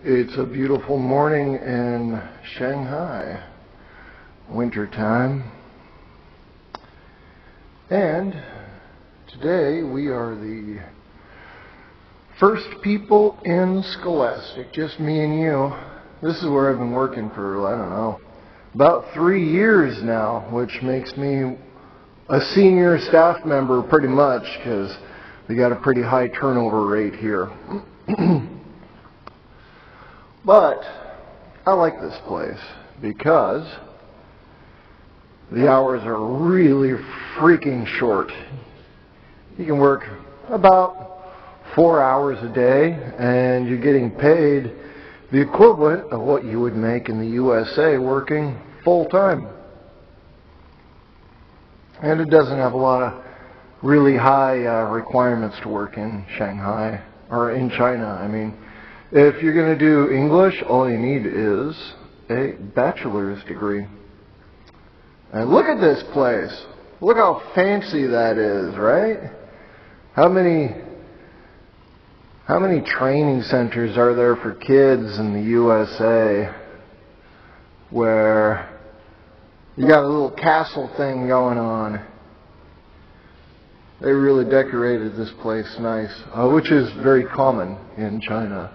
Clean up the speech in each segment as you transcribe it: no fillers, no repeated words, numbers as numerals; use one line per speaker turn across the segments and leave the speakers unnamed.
It's a beautiful morning in Shanghai, winter time, and today we are the first people in Scholastic, just me and you. This is where I've been working for, I don't know, about 3 years now, which makes me a senior staff member pretty much, because we got a pretty high turnover rate here. But I like this place because the hours are really freaking short. You can work about 4 hours a day and you're getting paid the equivalent of what you would make in the USA working full time. And it doesn't have a lot of really high requirements to work in Shanghai or in China. I mean, if you're going to do English, all you need is a bachelor's degree. And look at this place. Look how fancy that is, right? How many training centers are there for kids in the USA where you got a little castle thing going on? They really decorated this place nice, which is very common in China.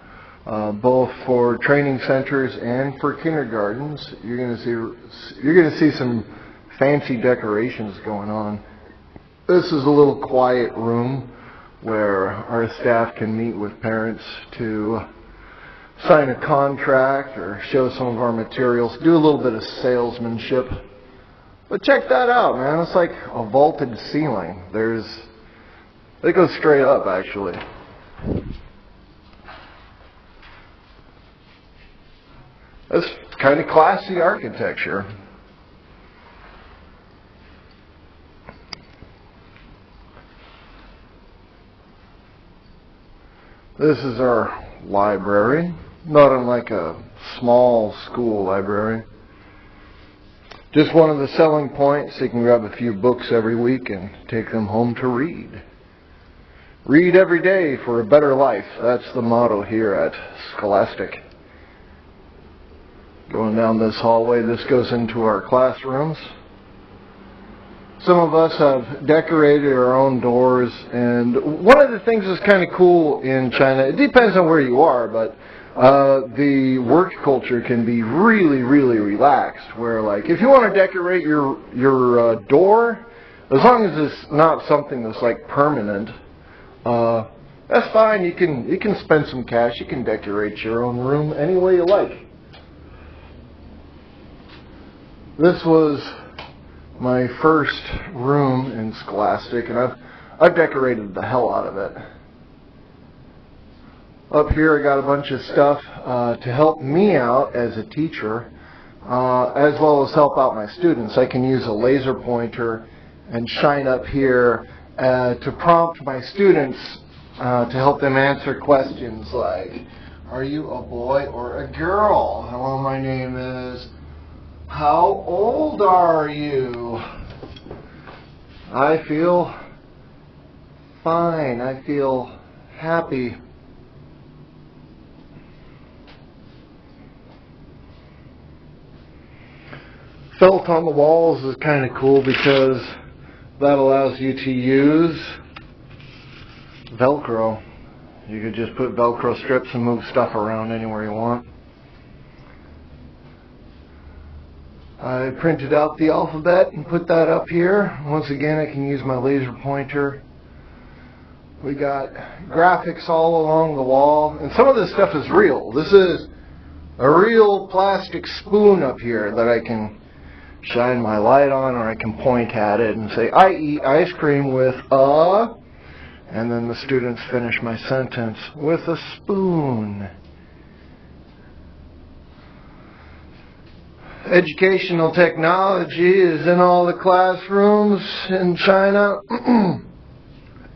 Both for training centers and for kindergartens, you're going to see some fancy decorations going on. This is a little quiet room where our staff can meet with parents to sign a contract or show some of our materials, do a little bit of salesmanship. But check that out, man. It's like a vaulted ceiling. They go straight up, actually. That's kind of classy architecture. This is our library, not unlike a small school library. Just one of the selling points, you can grab a few books every week and take them home to read. Read every day for a better life. That's the motto here at Scholastic. Going down this hallway, this goes into our classrooms. Some of us have decorated our own doors, and one of the things that's kind of cool in China, it depends on where you are, but the work culture can be really, really relaxed, where like if you want to decorate your door, as long as it's not something that's like permanent, that's fine. You can spend some cash, you can decorate your own room any way you like. This was my first room in Scholastic, and I've decorated the hell out of it. Up here I got a bunch of stuff to help me out as a teacher, as well as help out my students. I can use a laser pointer and shine up here to prompt my students to help them answer questions like, are you a boy or a girl? Hello, my name is... How old are you? I feel fine. I feel happy. Felt on the walls is kind of cool because that allows you to use Velcro. You could just put Velcro strips and move stuff around anywhere you want. I printed out the alphabet and put that up here. Once again, I can use my laser pointer. We got graphics all along the wall, and some of this stuff is real. This is a real plastic spoon up here that I can shine my light on, or I can point at it and say, I eat ice cream with a... And then the students finish my sentence with a spoon. Educational technology is in all the classrooms in China.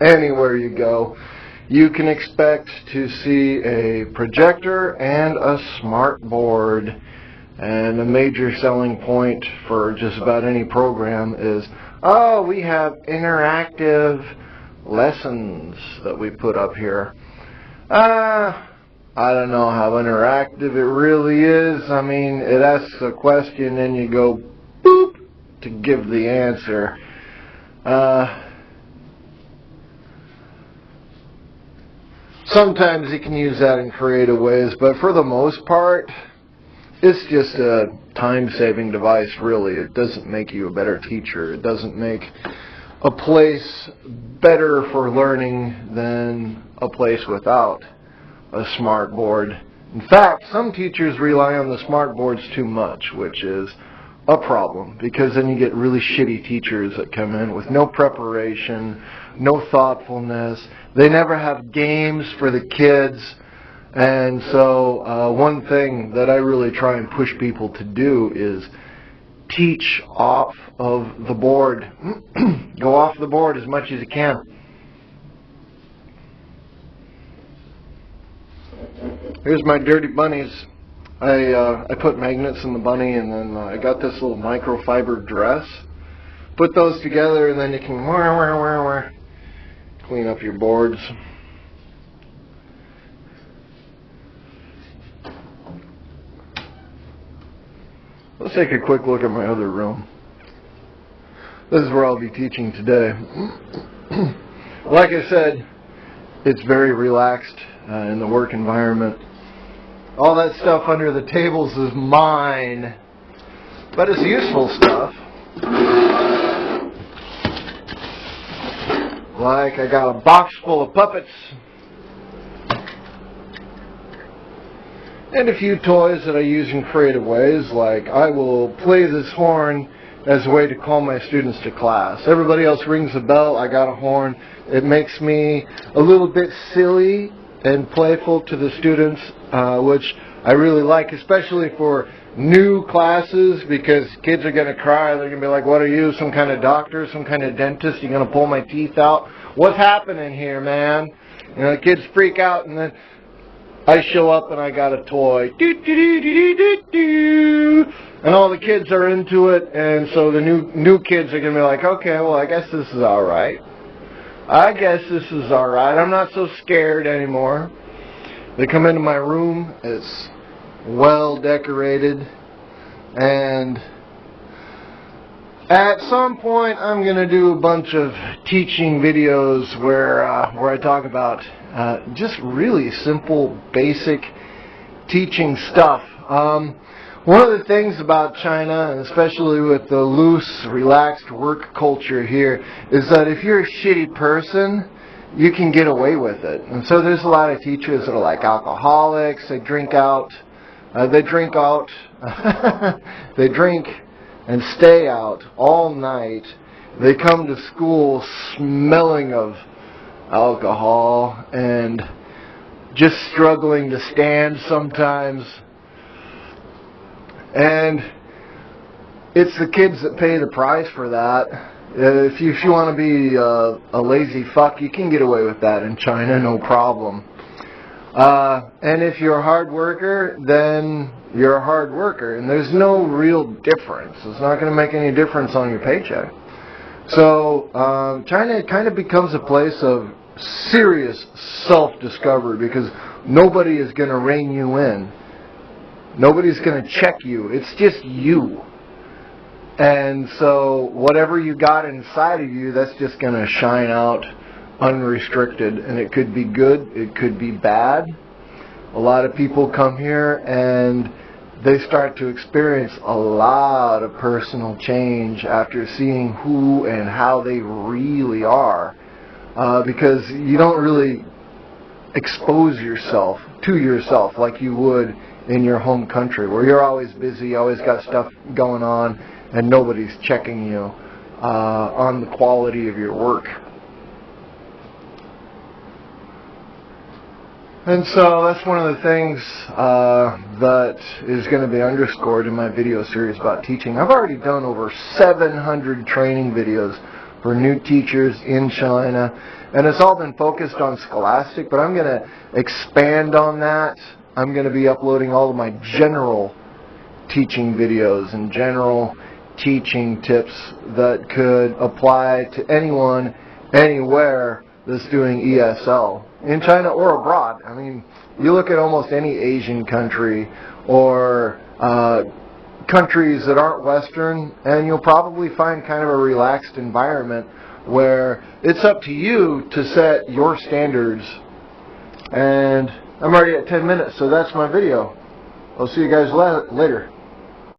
Anywhere you go, you can expect to see a projector and a smartboard. And a major selling point for just about any program is, oh, we have interactive lessons that we put up here. I don't know how interactive it really is. I mean, it asks a question and you go boop to give the answer. Sometimes you can use that in creative ways, but for the most part, it's just a time-saving device, really. It doesn't make you a better teacher. It doesn't make a place better for learning than a place without a smartboard. In fact, some teachers rely on the smartboards too much, which is a problem, because then you get really shitty teachers that come in with no preparation, no thoughtfulness. They never have games for the kids. And so one thing that I really try and push people to do is teach off of the board. Go off the board as much as you can. Here's my dirty bunnies. I put magnets in the bunny, and then I got this little microfiber dress. Put those together, and then you can clean up your boards. Let's take a quick look at my other room. This is where I'll be teaching today. Like I said, it's very relaxed in the work environment. All that stuff under the tables is mine, but it's useful stuff. Like I got a box full of puppets and a few toys that I use in creative ways, like I will play this horn as a way to call my students to class. Everybody else rings a bell, I got a horn. It makes me a little bit silly and playful to the students, which I really like, especially for new classes, because kids are going to cry. They're going to be like, what are you, some kind of doctor, some kind of dentist? You're going to pull my teeth out? What's happening here, man? You know, the kids freak out, and then I show up and I got a toy. And all the kids are into it, and so the new kids are going to be like, okay, well, I guess this is all right. I guess this is all right. I'm not so scared anymore. They come into my room. It's well decorated, and at some point I'm going to do a bunch of teaching videos where I talk about just really simple, basic teaching stuff. One of the things about China, and especially with the loose, relaxed work culture here, is that if you're a shitty person, you can get away with it. And so there's a lot of teachers that are like alcoholics. They drink out. They drink and stay out all night. They come to school smelling of alcohol and just struggling to stand sometimes. And it's the kids that pay the price for that. If you want to be a lazy fuck, you can get away with that in China, no problem. And if you're a hard worker, then you're a hard worker. And there's no real difference. It's not going to make any difference on your paycheck. So China kind of becomes a place of serious self-discovery, because nobody is going to rein you in. Nobody's going to check you. It's just you. And so whatever you got inside of you, that's just going to shine out unrestricted. And it could be good. It could be bad. A lot of people come here and they start to experience a lot of personal change after seeing who and how they really are. Because you don't really expose yourself to yourself like you would in your home country, where you're always busy, you always got stuff going on, and nobody's checking you on the quality of your work. And so that's one of the things that is going to be underscored in my video series about teaching. I've already done over 700 training videos for new teachers in China, and it's all been focused on Scholastic, but I'm going to expand on that. I'm going to be uploading all of my general teaching videos and general teaching tips that could apply to anyone, anywhere, that's doing ESL in China or abroad. I mean, you look at almost any Asian country or countries that aren't Western, and you'll probably find kind of a relaxed environment where it's up to you to set your standards. And I'm already at 10 minutes, so that's my video. I'll see you guys later.